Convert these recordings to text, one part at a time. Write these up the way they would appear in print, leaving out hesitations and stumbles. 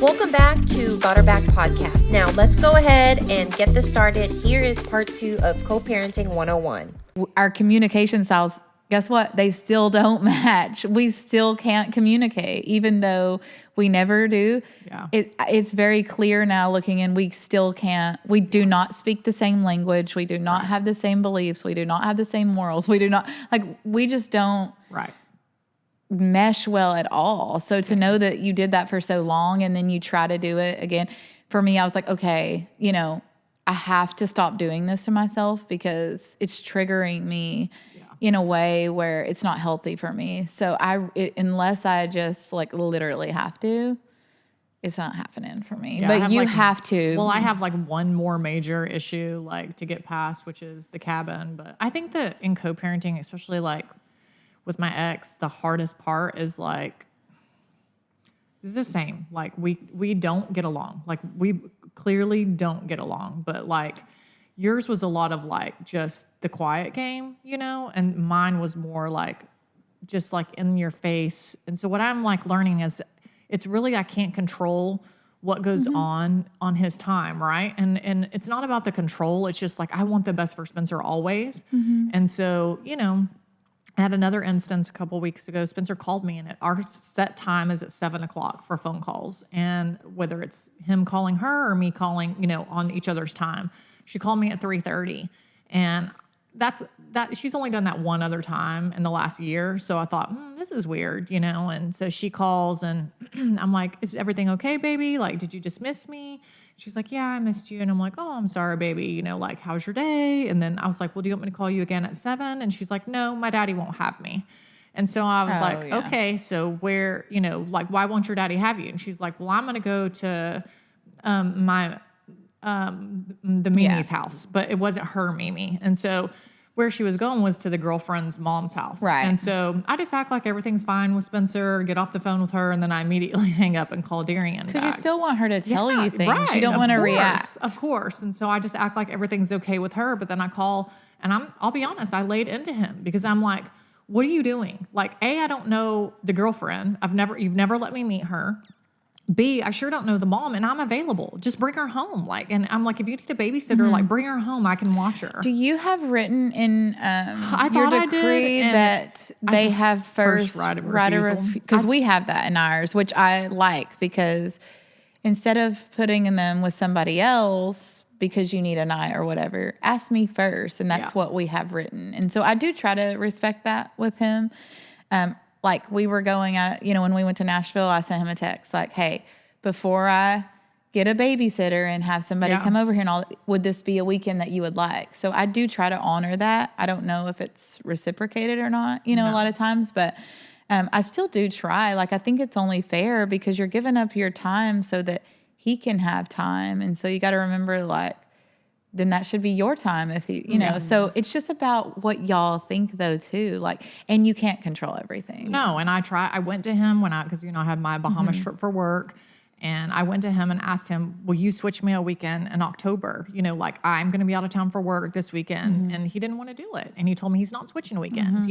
Welcome back to Got Her Back podcast. Now, let's go ahead and get this started. Here is part 2 of Co-Parenting 101. Our communication styles, guess what? They still don't match. We still can't communicate, even though we never do. Yeah. It's very clear now looking in, we still can't. We do not speak the same language. We do not have the same beliefs. We do not have the same morals. We do not, we just don't mesh well at all. So to know that you did that for so long and then you try to do it again, for me, I was like, okay, I have to stop doing this to myself because it's triggering me in a way where it's not healthy for me. So unless I just literally have to, it's not happening for me. Yeah, but you have to. Well, I have one more major issue to get past, which is the cabin. But I think that in co-parenting, especially with my ex, the hardest part is it's the same. We don't get along. We clearly don't get along. But yours was a lot of just the quiet game, and mine was more just in your face. And so what I'm learning is it's really, I can't control what goes on his time, right? And it's not about the control. It's just I want the best for Spencer always. And so, I had another instance a couple weeks ago. Spencer called me, and our set time is at 7:00 for phone calls. And whether it's him calling her or me calling, on each other's time, she called me at 3:30, and that she's only done that one other time in the last year. So I thought, this is weird, And so she calls, and I'm like, "Is everything okay, baby? Did you just miss me?" She's like, "Yeah, I missed you." And I'm like, "Oh, I'm sorry, baby. How's your day?" And then I was like, "Well, do you want me to call you again at 7?" And she's like, "No, my daddy won't have me." And so I was okay, so where, why won't your daddy have you? And she's like, "Well, I'm going to go to the Mimi's house," but it wasn't her Mimi. And so where she was going was to the girlfriend's mom's house. Right. And so I just act like everything's fine with Spencer, get off the phone with her, and then I immediately hang up and call Darian Because you still want her to tell you things. Right, you don't want to react. Of course. And so I just act like everything's okay with her, but then I call, and I'll be honest, I laid into him because I'm like, "What are you doing?" I don't know the girlfriend. You've never let me meet her. B, I sure don't know the mom, and I'm available. Just bring her home. And I'm like, if you need a babysitter, bring her home. I can watch her. Do you have written in your decree that they have first right of refusal? Because we have that in ours, which I like, because instead of putting them with somebody else because you need a night or whatever, ask me first, and that's what we have written. And so I do try to respect that with him. We were going out, when we went to Nashville, I sent him a text hey, before I get a babysitter and have somebody come over here and all, would this be a weekend that you would like? So I do try to honor that. I don't know if it's reciprocated or not, a lot of times, but I still do try. I think it's only fair because you're giving up your time so that he can have time. And so you got to remember, then that should be your time if he, So it's just about what y'all think though too. And you can't control everything. No, and I went to him because I had my Bahamas trip for work, and I went to him and asked him, "Will you switch me a weekend in October? I'm going to be out of town for work this weekend." And he didn't want to do it. And he told me he's not switching weekends,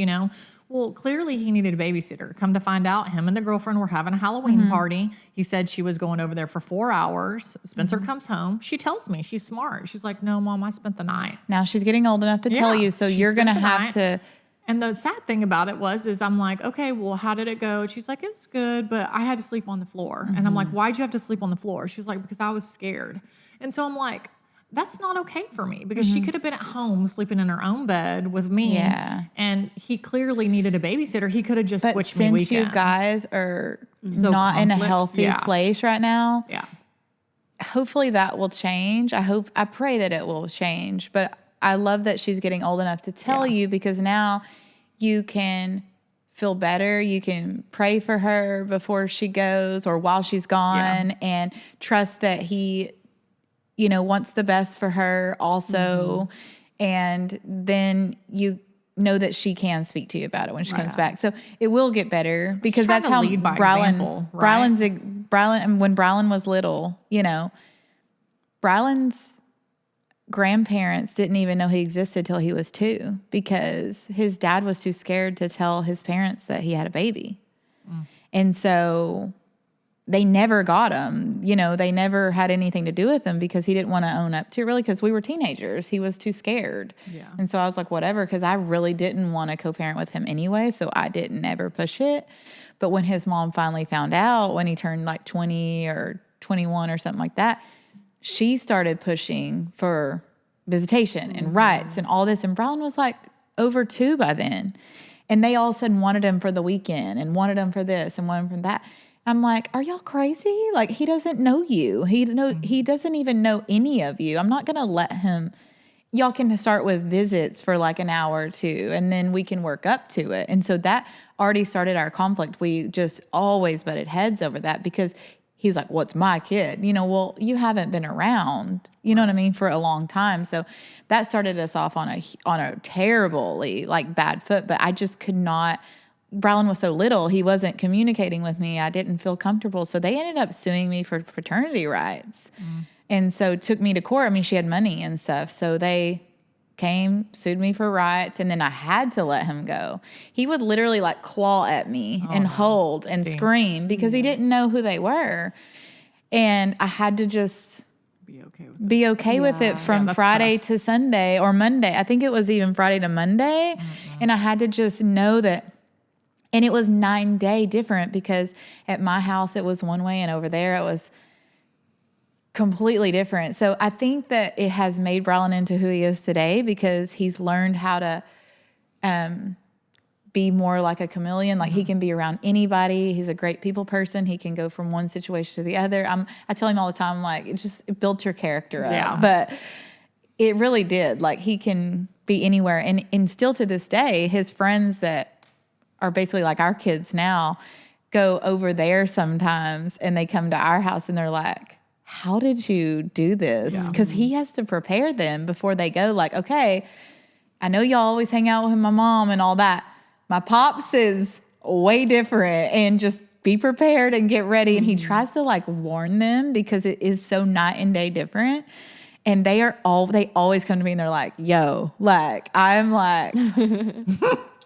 Well, clearly he needed a babysitter. Come to find out, him and the girlfriend were having a Halloween party. He said she was going over there for 4 hours. Spencer comes home. She tells me, she's smart. She's like, "No, Mom, I spent the night." Now she's getting old enough to tell you, so you're going to have to. And the sad thing about it is I'm like, "Okay, well, how did it go?" And she's like, "It was good, but I had to sleep on the floor." And I'm like, "Why'd you have to sleep on the floor?" She's like, "Because I was scared." And so I'm like, that's not okay for me, because she could have been at home sleeping in her own bed with me. Yeah. And he clearly needed a babysitter. He could have just switched me weekends. Since you guys are not in a healthy place right now, hopefully that will change. I pray that it will change. But I love that she's getting old enough to tell you, because now you can feel better. You can pray for her before she goes or while she's gone, and trust that he wants the best for her also. And then you know that she can speak to you about it when she comes back. So it will get better, because that's how Brylan, when Brylan was little, Brylan's grandparents didn't even know he existed till he was 2, because his dad was too scared to tell his parents that he had a baby. And so they never got him. You know, they never had anything to do with him because he didn't want to own up to it, really, because we were teenagers. He was too scared. Yeah. And so I was like, whatever, because I really didn't want to co-parent with him anyway, so I didn't ever push it. But when his mom finally found out, when he turned like 20 or 21 or something like that, she started pushing for visitation and rights and all this. And Brian was like over 2 by then. And they all of a sudden wanted him for the weekend and wanted him for this and wanted him for that. I'm like, are y'all crazy? Like, he doesn't know you. He doesn't even know any of you. I'm not going to let him. Y'all can start with visits for like an hour or 2, and then we can work up to it. And so that already started our conflict. We just always butted heads over that because he was like, well, it's my kid. You know, well, you haven't been around, you know what I mean, for a long time. So that started us off on a terribly like bad foot, but I just could not. Brylin was so little, he wasn't communicating with me. I didn't feel comfortable. So they ended up suing me for paternity rights. And so took me to court. I mean, she had money and stuff. So they came, sued me for rights, and then I had to let him go. He would literally like claw at me and hold and scream because he didn't know who they were. And I had to just be okay with it from Friday to Sunday or Monday. I think it was even Friday to Monday. And I had to just know that. And it was 9-day different because at my house it was one way and over there it was completely different. So I think that it has made Brylin into who he is today because he's learned how to be more like a chameleon. Like he can be around anybody. He's a great people person. He can go from one situation to the other. I tell him all the time, like, it built your character up. Yeah. But it really did. Like he can be anywhere. And still to this day, his friends that are basically like our kids now go over there sometimes and they come to our house and they're like, how did you do this? Because he has to prepare them before they go. Like, okay, I know y'all always hang out with my mom and all that. My pops is way different, and just be prepared and get ready. And he tries to like warn them because it is so night and day different. And they always come to me and they're like, yo, like, I'm like,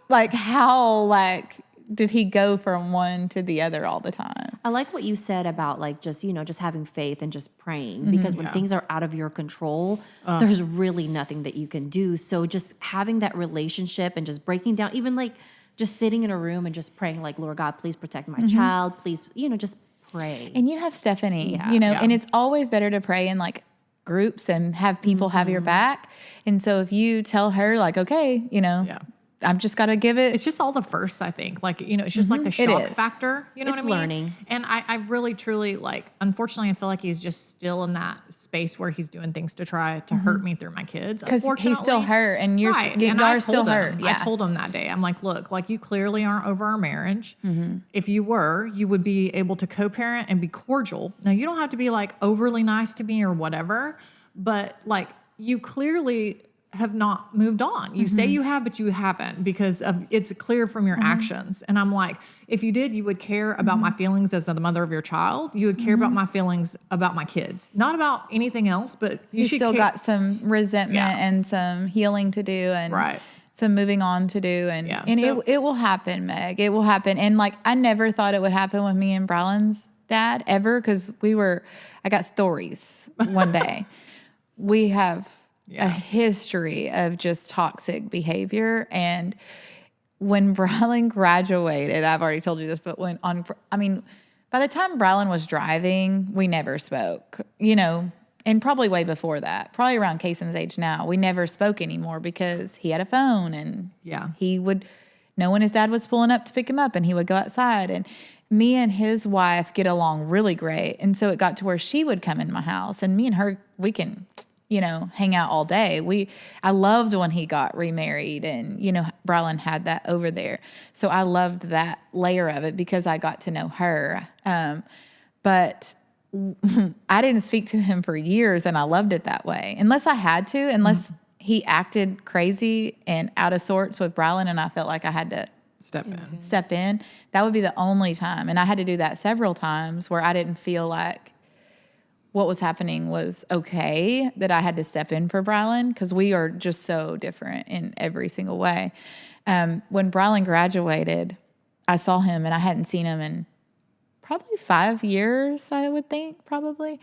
like how, like, did he go from one to the other all the time? I like what you said about like just, you know, just having faith and just praying because when things are out of your control, there's really nothing that you can do. So just having that relationship and just breaking down, even like just sitting in a room and just praying like, Lord God, please protect my child. Please, you know, just pray. And you have Stephanie, you know, and it's always better to pray in like groups and have people have your back. And so if you tell her like, okay, you know, I've just got to give it. It's just all the first, I think. Like, you know, it's just like the shock factor. You know what I mean? It's learning. And I really, truly, like, unfortunately, I feel like he's just still in that space where he's doing things to try to hurt me through my kids. Because he's still hurt and y'all are still hurt. I told him that day, I'm like, look, like you clearly aren't over our marriage. If you were, you would be able to co-parent and be cordial. Now, you don't have to be like overly nice to me or whatever, but like you clearly have not moved on. You say you have, but you haven't because it's clear from your actions. And I'm like, if you did, you would care about my feelings as the mother of your child. You would care about my feelings about my kids, not about anything else, but you still got some resentment and some healing to do and some moving on to do. And, it will happen, Meg. It will happen. And like, I never thought it would happen with me and Brylan's dad ever. Cause I got stories one day. We have a history of just toxic behavior. And when Brylin graduated, I've already told you this, but by the time Brylin was driving, we never spoke, you know, and probably way before that, probably around Kaysen's age now, we never spoke anymore because he had a phone and he would know when his dad was pulling up to pick him up and he would go outside. And me and his wife get along really great. And so it got to where she would come in my house and me and her, we can, you know, hang out all day. I loved when he got remarried and, you know, Brylin had that over there. So I loved that layer of it because I got to know her. But I didn't speak to him for years and I loved it that way. Unless I had to, unless he acted crazy and out of sorts with Brylin and I felt like I had to step in. That would be the only time. And I had to do that several times where I didn't feel like what was happening was okay, that I had to step in for Brylin because we are just so different in every single way. When Brylin graduated, I saw him and I hadn't seen him in probably 5 years, I would think, probably.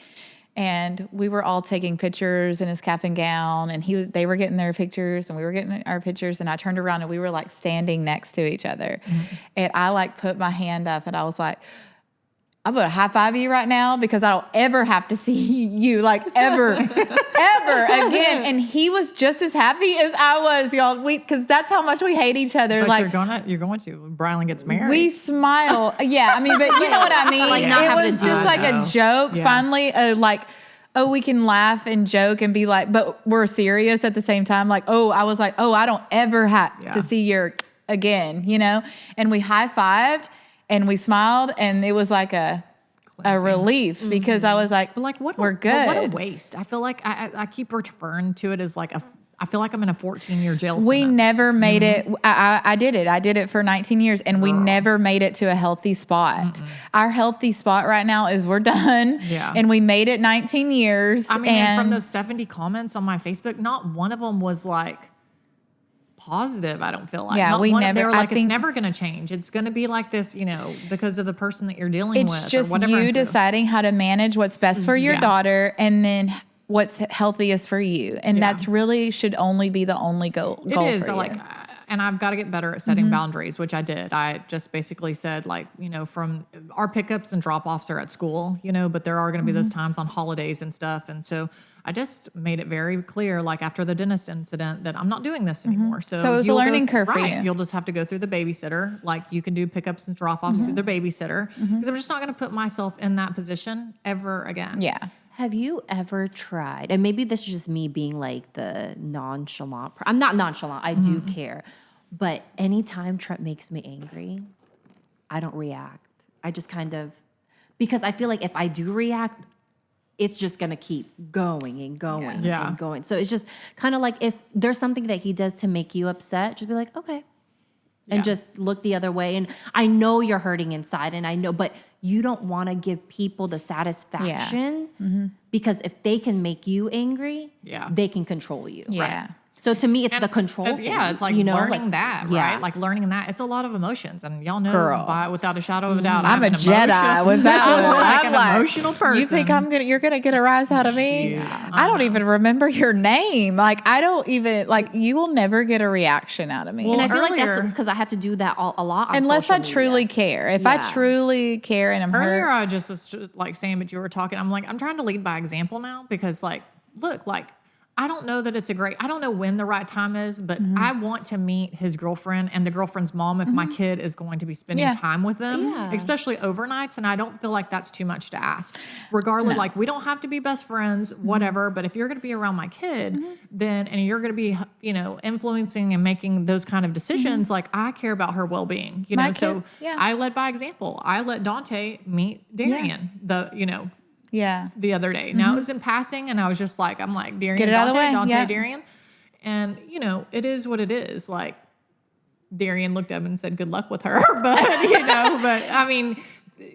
And we were all taking pictures in his cap and gown, and they were getting their pictures and we were getting our pictures. And I turned around and we were like standing next to each other. And I like put my hand up and I was like, I'm going to high five you right now because I don't ever have to see you like ever again. And he was just as happy as I was, y'all. Because that's how much we hate each other. But like you're going to when Brylan gets married. We smile. Yeah, I mean, but you know what I mean? Like not it having was to do just it, like though. a joke. Yeah. Finally, we can laugh and joke and be like, but we're serious at the same time. Like, I was like, I don't ever have to see your again, you know? And we high-fived and we smiled and it was like a relief because I was like, we're good. What a waste. I feel like I keep referring to it as like I feel like I'm in a 14-year jail We sentence. never made it. I did it. I did it for 19 years, and we never made it to a healthy spot. Our healthy spot right now is we're done, and we made it 19 years. I mean, and from those 70 comments on my Facebook, not one of them was like positive. I don't feel like. Yeah, not we one, never. They were like, I think it's never going to change. It's going to be like this, you know, because of the person that you're dealing with. it's just or whatever. you deciding how to manage what's best for your daughter, and then what's healthiest for you, and that's really should only be the only goal. It is for you. like, and I've got to get better at setting boundaries, which I did. I just basically said, like, you know, from our pickups and drop offs are at school, you know, but there are going to be those times on holidays and stuff, and so I just made it very clear, like after the dentist incident, that I'm not doing this anymore. So it was a learning curve for you. You'll just have to go through the babysitter. Like you can do pickups and drop offs through the babysitter, because I'm just not going to put myself in that position ever again. Yeah. Have you ever tried, and maybe this is just me being like the nonchalant, I'm not nonchalant, I do care, but anytime Trent makes me angry, I don't react. I just kind of, because I feel like if I do react, it's just going to keep going and going and going. So it's just kind of like if there's something that he does to make you upset, just be like, okay. And just look the other way. And I know you're hurting inside, and I know, but you don't want to give people the satisfaction because if they can make you angry, they can control you. Yeah. Right? So to me, it's the control thing. Yeah, it's like learning that, right? Like learning that. It's a lot of emotions. And y'all know, without a shadow of a doubt, I'm a Jedi with that one. I'm like an emotional person. You think you're going to get a rise out of me? I don't even remember your name. Like, I don't even, like, you will never get a reaction out of me. Well, and I feel like that's because I had to do that a lot on unless I social truly media. care. If I truly care and I'm Earlier, hurt. I just was like saying, but you were talking, I'm like, I'm trying to lead by example now because, like, look, like, I don't know that I don't know when the right time is, but I want to meet his girlfriend and the girlfriend's mom if my kid is going to be spending time with them, especially overnights. And I don't feel like that's too much to ask. Regardless, like we don't have to be best friends, whatever, but if you're going to be around my kid, then, and you're going to be, you know, influencing and making those kind of decisions, like I care about her well-being, you know? So I led by example. I let Dante meet Darian, the other day. Now it was in passing and I was just like, I'm like, Darian, get it out of the way. Dante, Darian. And, you know, it is what it is. Like, Darian looked at him and said, good luck with her. But, you know, but I mean,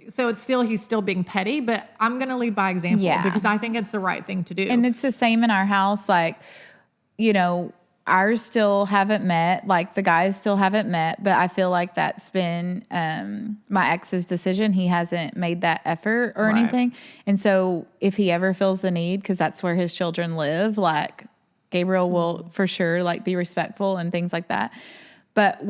so he's still being petty, but I'm going to lead by example because I think it's the right thing to do. And it's the same in our house. Like, you know, ours still haven't met, like the guys still haven't met, but I feel like that's been my ex's decision. He hasn't made that effort or anything. And so if he ever feels the need, because that's where his children live, like Gabriel will for sure like be respectful and things like that. But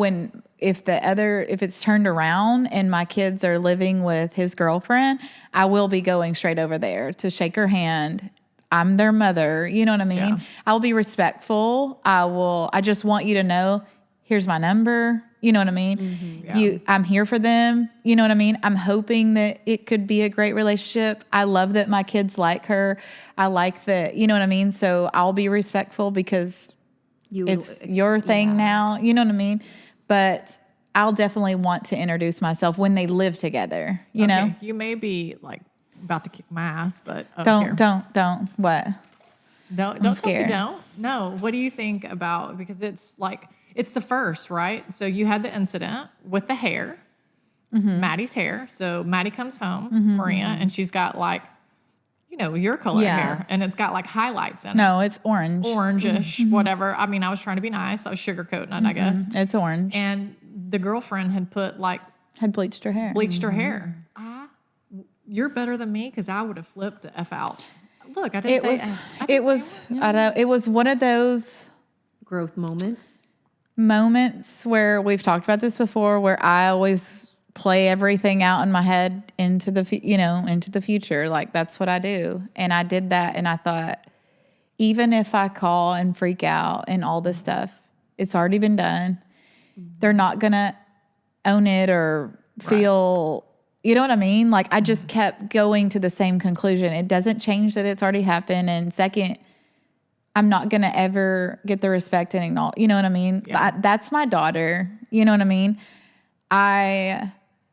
if it's turned around and my kids are living with his girlfriend, I will be going straight over there to shake her hand. I'm their mother. You know what I mean? Yeah. I'll be respectful. I just want you to know, here's my number. You know what I mean? Mm-hmm. Yeah. I'm here for them. You know what I mean? I'm hoping that it could be a great relationship. I love that my kids like her. I like that, you know what I mean? So I'll be respectful because it's your thing now. You know what I mean? But I'll definitely want to introduce myself when they live together, you know? You may be like, about to kick my ass, but don't. What? Don't scared. Don't. No. What do you think about? Because it's the first, right? So you had the incident with the hair, Maddie's hair. So Maddie comes home, Maria, and she's got like, you know, your color hair, and it's got like highlights in it. No, it's orange, orangish, whatever. I mean, I was trying to be nice. I was sugarcoating it, I guess. It's orange, and the girlfriend had bleached her hair. you're better than me because I would have flipped the F out. Look, I didn't say it was one of those growth moments where we've talked about this before, where I always play everything out in my head into the future. Like, that's what I do. And I did that. And I thought, even if I call and freak out and all this stuff, it's already been done. They're not going to own it or feel, you know what I mean? Like, I just kept going to the same conclusion. It doesn't change that it's already happened. And second, I'm not going to ever get the respect and acknowledge, you know what I mean? Yeah. That's my daughter. You know what I mean? I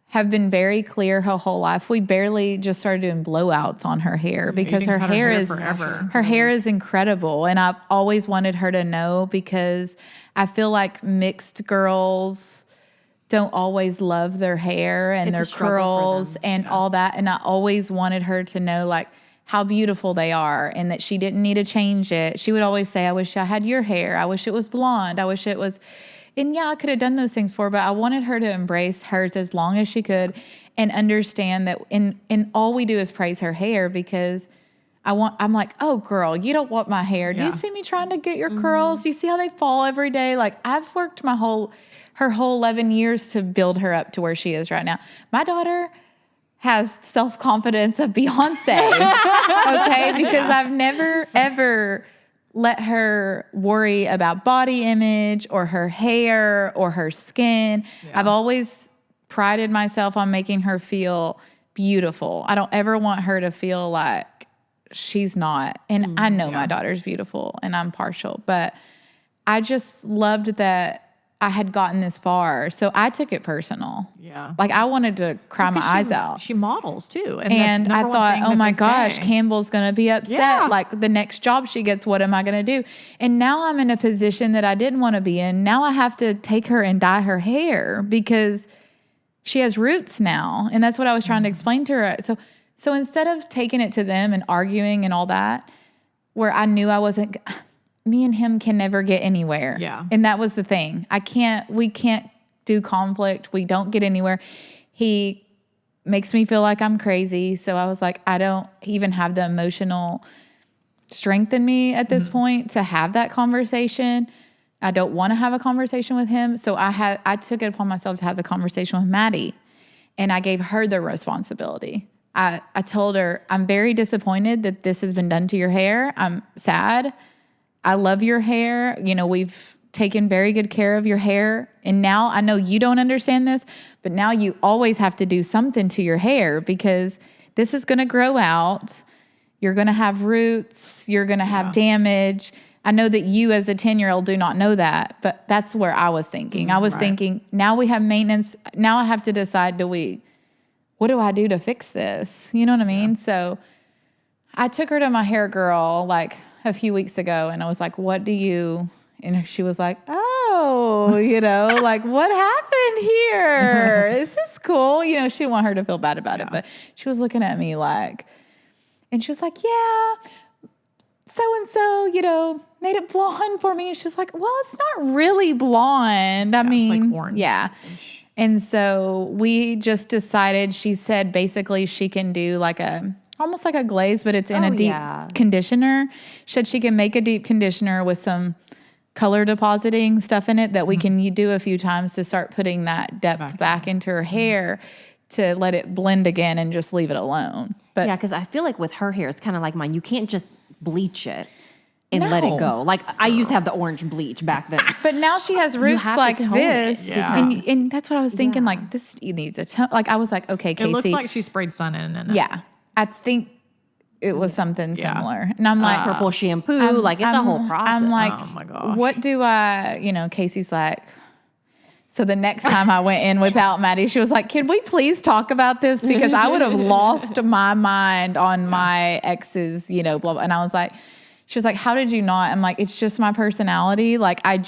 have been very clear her whole life. We barely just started doing blowouts on her hair because her hair is incredible. And I've always wanted her to know, because I feel like mixed girls don't always love their hair and their curls and all that. And I always wanted her to know, like, how beautiful they are and that she didn't need to change it. She would always say, I wish I had your hair. I wish it was blonde. I wish it was... And yeah, I could have done those things for her, but I wanted her to embrace hers as long as she could and understand that and all we do is praise her hair, because I'm like, oh girl, you don't want my hair. Do you see me trying to get your curls? Do you see how they fall every day? Like, I've worked her whole 11 years to build her up to where she is right now. My daughter has self-confidence of Beyonce, okay? Because I've never, ever let her worry about body image or her hair or her skin. Yeah. I've always prided myself on making her feel beautiful. I don't ever want her to feel like she's not. And I know my daughter's beautiful and I'm partial, but I just loved that I had gotten this far. So I took it personal. Yeah. Like, I wanted to cry my eyes out. She models too. And I thought, oh my gosh, Campbell's going to be upset. Yeah. Like, the next job she gets, what am I going to do? And now I'm in a position that I didn't want to be in. Now I have to take her and dye her hair because she has roots now. And that's what I was trying to explain to her. So instead of taking it to them and arguing and all that, where I knew I wasn't... Me and him can never get anywhere. Yeah. And that was the thing. We can't do conflict. We don't get anywhere. He makes me feel like I'm crazy. So I was like, I don't even have the emotional strength in me at this point to have that conversation. I don't want to have a conversation with him. So I took it upon myself to have the conversation with Maddie, and I gave her the responsibility. I told her, I'm very disappointed that this has been done to your hair. I'm sad. I love your hair. You know, we've taken very good care of your hair. And now I know you don't understand this, but now you always have to do something to your hair because this is going to grow out. You're going to have roots. You're going to have damage. I know that you as a 10-year-old do not know that, but that's where I was thinking. I was thinking, now we have maintenance. Now I have to decide, what do I do to fix this? You know what I mean? Yeah. So I took her to my hair girl like a few weeks ago, and I was like, and she was like, oh, like, what happened here? This is cool. She didn't want her to feel bad about it, but she was looking at me like, and she was like, yeah, so-and-so, made it blonde for me. And she's like, well, it's not really blonde. I mean, it's like orange. Yeah. And so we just decided, she said basically she can do like almost like a glaze, but it's in a deep conditioner. She said she can make a deep conditioner with some color depositing stuff in it that we can do a few times to start putting that depth back into her hair to let it blend again and just leave it alone. But yeah, because I feel like with her hair, it's kind of like mine. You can't just bleach it and let it go. Like, I used to have the orange bleach back then. But now she has roots like this. Yeah. And that's what I was thinking, like, this needs a tone. Like, I was like, okay, Casey. It looks like she sprayed sun in it. Yeah. I think it was something similar. And I'm like, purple shampoo, it's a whole process. I'm like, oh my gosh. What do Casey's like, so the next time I went in without Maddie, she was like, can we please talk about this? Because I would have lost my mind on my ex's, blah, blah. And I was like, she was like, how did you not? I'm like, it's just my personality. Like, I'm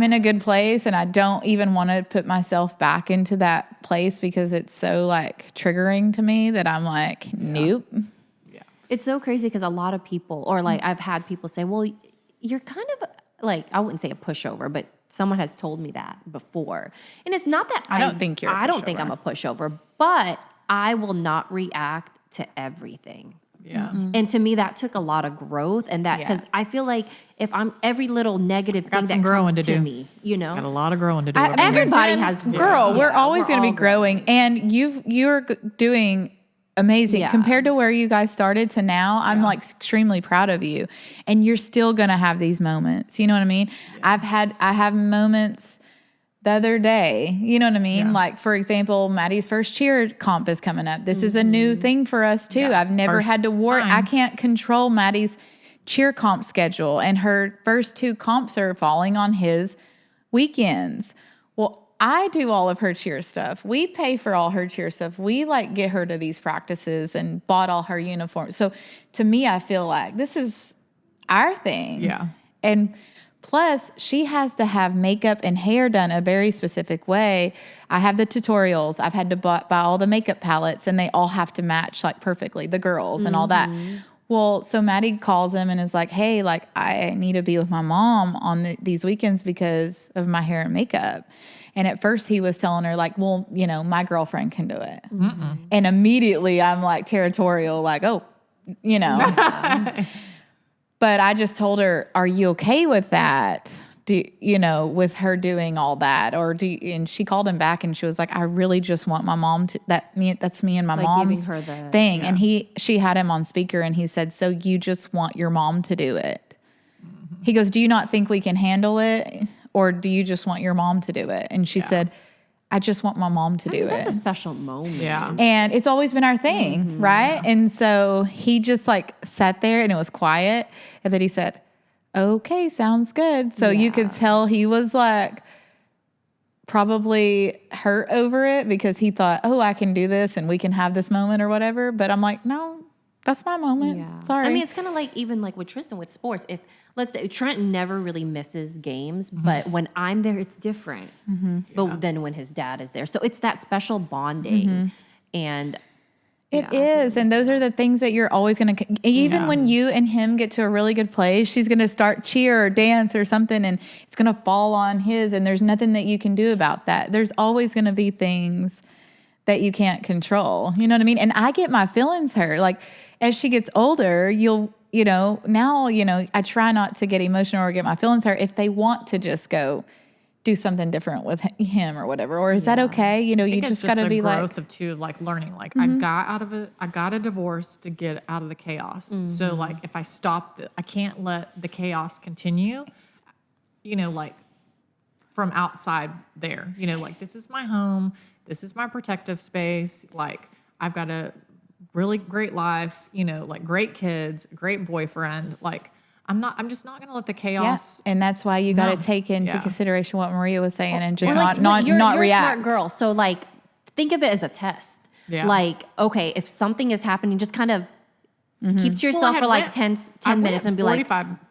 in a good place, and I don't even want to put myself back into that place because it's so like triggering to me that I'm like, nope. Yeah. It's so crazy because a lot of people, or like I've had people say, well, you're kind of like, I wouldn't say a pushover, but someone has told me that before. And it's not that I don't think you're a pushover. I don't think I'm a pushover, but I will not react to everything. Yeah. And to me, that took a lot of growth, and that because I feel like if I'm every little negative thing that comes to me, Got a lot of growing to do. Everybody has growth. Girl, we're always going to be growing, and you're doing amazing compared to where you guys started to now. I'm like extremely proud of you, and you're still going to have these moments. You know what I mean? Yeah. I have moments. The other day, you know what I mean? Yeah. Like, for example, Maddie's first cheer comp is coming up. This is a new thing for us, too. Yeah. I've never had to work. I can't control Maddie's cheer comp schedule, and her first 2 comps are falling on his weekends. Well, I do all of her cheer stuff. We pay for all her cheer stuff. We, like, get her to these practices and bought all her uniforms. So, to me, I feel like this is our thing. Yeah. And plus, she has to have makeup and hair done a very specific way. I have the tutorials. I've had to buy all the makeup palettes, and they all have to match like perfectly, the girls and all that. Well, so Maddie calls him and is like, hey, like, I need to be with my mom on these weekends because of my hair and makeup. And at first he was telling her like, well, you know, my girlfriend can do it. And immediately I'm like territorial, like, oh, you know. But I just told her, are you okay with that? With her doing all that? And she called him back and she was like, I really just want my mom to, that's me and my mom's her thing. Yeah. And she had him on speaker and he said, so you just want your mom to do it? He goes, do you not think we can handle it? Or do you just want your mom to do it? And she said, I just want my mom to do it. That's a special moment. Yeah. And it's always been our thing, right? Yeah. And so he just like sat there and it was quiet. And then he said, okay, sounds good. So you could tell he was like probably hurt over it because he thought, oh, I can do this and we can have this moment or whatever. But I'm like, no, that's my moment. Yeah. Sorry. I mean, it's kind of like even like with Tristan with sports. If let's say Trent never really misses games, but when I'm there, it's different. But then when his dad is there, so it's that special bonding, and it is. And those are the things that you're always going to. Even when you and him get to a really good place, she's going to start cheer or dance or something, and it's going to fall on his. And there's nothing that you can do about that. There's always going to be things that you can't control. You know what I mean? And I get my feelings hurt. Like as she gets older, now, I try not to get emotional or get my feelings hurt if they want to just go do something different with him or whatever. Or is that okay? You just got to be like growth of too, like learning. Like I got a divorce to get out of the chaos. So like if I stop, I can't let the chaos continue. Like from outside there. Like this is my home. This is my protective space. Like I've got a really great life, like great kids, great boyfriend. Like I'm just not going to let the chaos. Yeah. And that's why you got to take into consideration what Maria was saying and just not you're react. You're a smart girl. So like, think of it as a test. Yeah. Like, okay, if something is happening, just kind of keep to yourself for like 10 minutes and be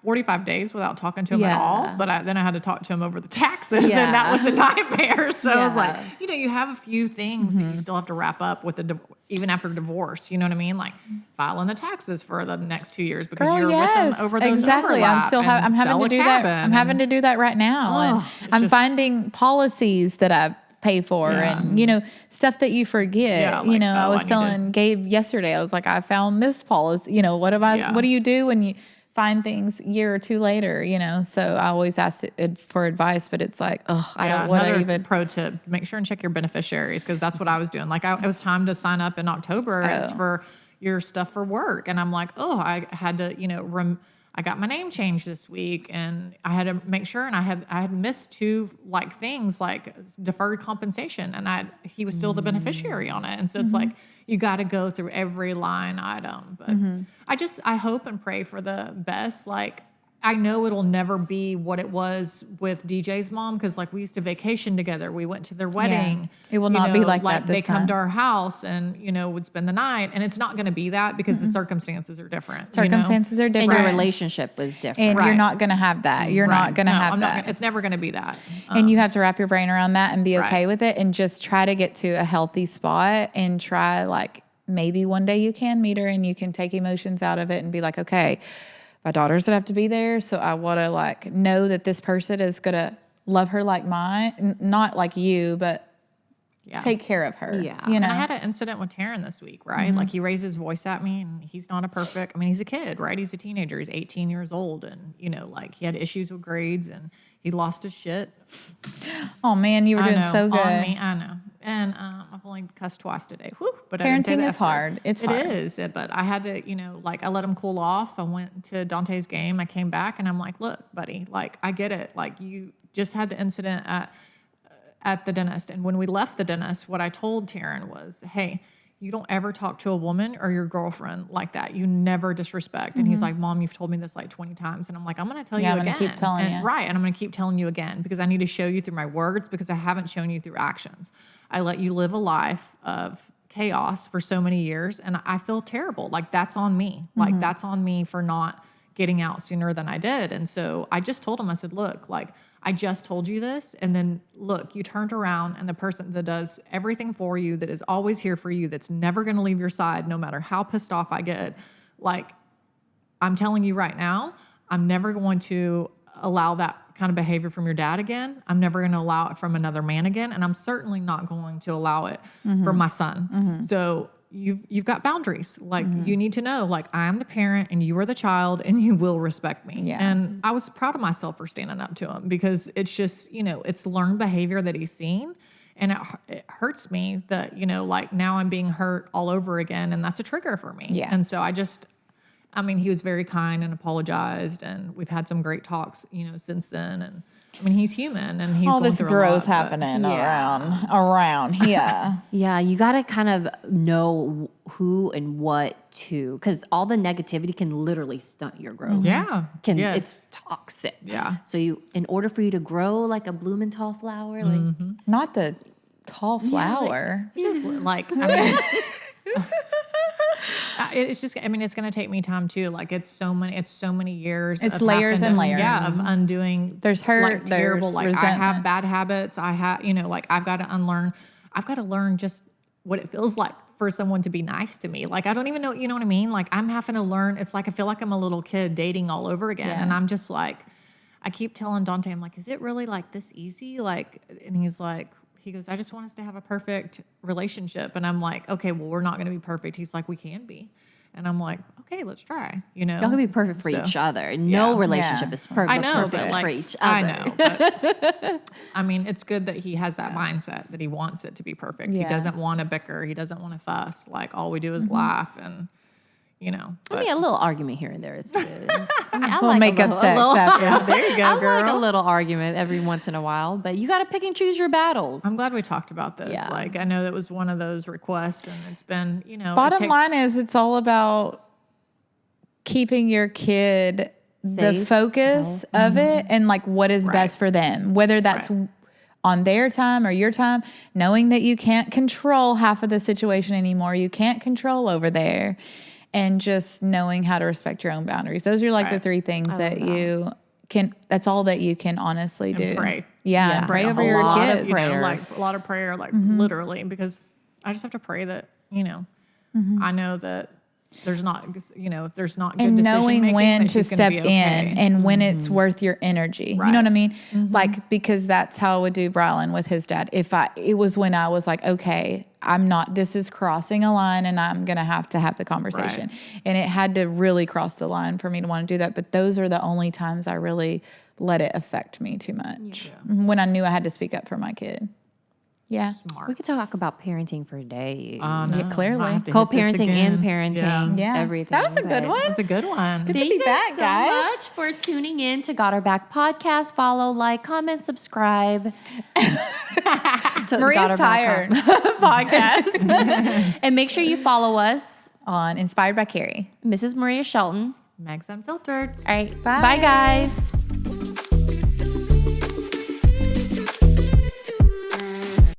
45 days without talking to him at all. But then I had to talk to him over the taxes and that was a nightmare. So I was like, you have a few things that you still have to wrap up with even after divorce, you know what I mean? Like filing the taxes for the next 2 years because you're with them over those overlap. I'm having to do that. I'm having to do that right now. And I'm finding policies that I pay for and stuff that you forget. Like, I was telling Gabe yesterday, I was like, I found this policy. What do you do when you find things a year or two later? So I always ask it for advice, but it's like, I don't want to even. Pro tip: make sure and check your beneficiaries because that's what I was doing. Like it was time to sign up in October. It's for your stuff for work, and I'm like, I had to I got my name changed this week and I had to make sure, and I had missed 2 like things like deferred compensation and he was still the beneficiary on it. And so it's like, you got to go through every line item, but I hope and pray for the best. Like, I know it'll never be what it was with DJ's mom because like we used to vacation together. We went to their wedding. Yeah. It will not be like that. They come to our house and would spend the night, and it's not going to be that because the circumstances are different. Circumstances are different, and your relationship was different, and you're not going to have that. You're not going to have that. It's never going to be that. And you have to wrap your brain around that and be okay with it, and just try to get to a healthy spot and try like maybe one day you can meet her and you can take emotions out of it and be like, okay, my daughters would have to be there. So I want to like know that this person is going to love her like mine, not like you, but take care of her. Yeah. You know? And I had an incident with Taryn this week, right? Like he raised his voice at me and he's not a perfect, I mean, he's a kid, right? He's a teenager. He's 18 years old. And, you know, like he had issues with grades and he lost his shit. Oh man, you were doing so good. On me, I know. And I've only cussed twice today. Whew, but parenting is hard. It is. But I had to, you know, like I let him cool off. I went to Dante's game. I came back and I'm like, look, buddy, like I get it. Like you just had the incident at the dentist. And when we left the dentist, what I told Taryn was, hey, you don't ever talk to a woman or your girlfriend like that. You never disrespect. And he's like, Mom, you've told me this like 20 times. And I'm like, I'm going to tell you again. I'm going to keep telling you. Right. And I'm going to keep telling you again because I need to show you through my words because I haven't shown you through actions. I let you live a life of chaos for so many years. And I feel terrible. Like that's on me. Like that's on me for not getting out sooner than I did. And so I just told him, I said, look, like, I just told you this. And then look, you turned around and the person that does everything for you, that is always here for you, that's never going to leave your side, no matter how pissed off I get. Like, I'm telling you right now, I'm never going to allow that kind of behavior from your dad again. I'm never going to allow it from another man again. And I'm certainly not going to allow it from my son. So you've got boundaries. Like you need to know, like I am the parent and you are the child and you will respect me. Yeah. And I was proud of myself for standing up to him because it's just, you know, it's learned behavior that he's seen. And it hurts me that, you know, like now I'm being hurt all over again. And that's a trigger for me. Yeah. And so I mean, he was very kind and apologized and we've had some great talks, you know, since then. And I mean, he's human and he's all going this through growth a lot, happening around. Yeah. Yeah, you got to kind of know who and what to, because all the negativity can literally stunt your growth. Yeah. Yes. It's toxic. Yeah. So in order for you to grow like a blooming tall flower, like Not the tall flower. It's just like, I mean, it's just, I mean, it's going to take me time too. Like it's so many years. It's of layers having and to- layers. Yeah. Of undoing. There's hurt, like, terrible, there's like I have resentment. bad habits. I have, you know, like I've got to unlearn. I've got to learn just what it feels like for someone to be nice to me. Like, I don't even know, you know what I mean? Like I'm having to learn. It's like, I feel like I'm a little kid dating all over again. Yeah. And I'm just like, I keep telling Dante, I'm like, is it really like this easy? Like, and he goes, I just want us to have a perfect relationship. And I'm like, okay, well, we're not going to be perfect. He's like, we can be. And I'm like, okay, let's try, you know. y'all can be perfect for each other. No yeah. relationship is perfect, I know, perfect but like, for each other. I know, but I mean, it's good that he has that mindset that he wants it to be perfect. He Yeah. doesn't want to bicker. He doesn't want to fuss. Like all we do is laugh and, you know. I mean, a little argument here and there is good. I mean, I We'll like make a up little, sex after. Yeah, there you go, I girl. like a little argument every once in a while, but you got to pick and choose your battles. I'm glad we talked about this. Yeah. Like I know that was one of those requests and it's been, you know. Bottom line is it's all about keeping your kid the Safe, focus of it and like what is best for them, whether that's on their time or your time, knowing that you can't control half of the situation anymore. You can't control over there, and just knowing how to respect your own boundaries. Those are like the three things that you can, that's all that you can honestly do. Pray. Yeah. Yeah. Pray A over your lot of kids. You know, prayer. like a lot of prayer, like literally, because I just have to pray that, you know, I know that there's not, you know, if there's not good And decision knowing making, when that to she's gonna step be in okay. and when it's worth your energy. You know what I mean? Like, because that's how I would do Brylan with his dad. It was when I was like, okay, this is crossing a line and I'm going to have the conversation. Right. And it had to really cross the line for me to want to do that. But those are the only times I really let it affect me too much. When I knew I had to speak up for my kid. Yeah. Smart. We could talk about parenting for days. No, Yeah, clearly. I have to hit this Co-parenting again. and parenting, Yeah. everything. That was a good but- one. That's a good one. Good to Thank be you back, so guys. much for tuning in to Got Our Back podcast. Follow, like, comment, subscribe. to Maria's Got Our Back tired. podcast. And make sure you follow us, On Inspired by Carrie. Mrs. Maria Shelton. Meg's Unfiltered. All right. Bye. Bye guys.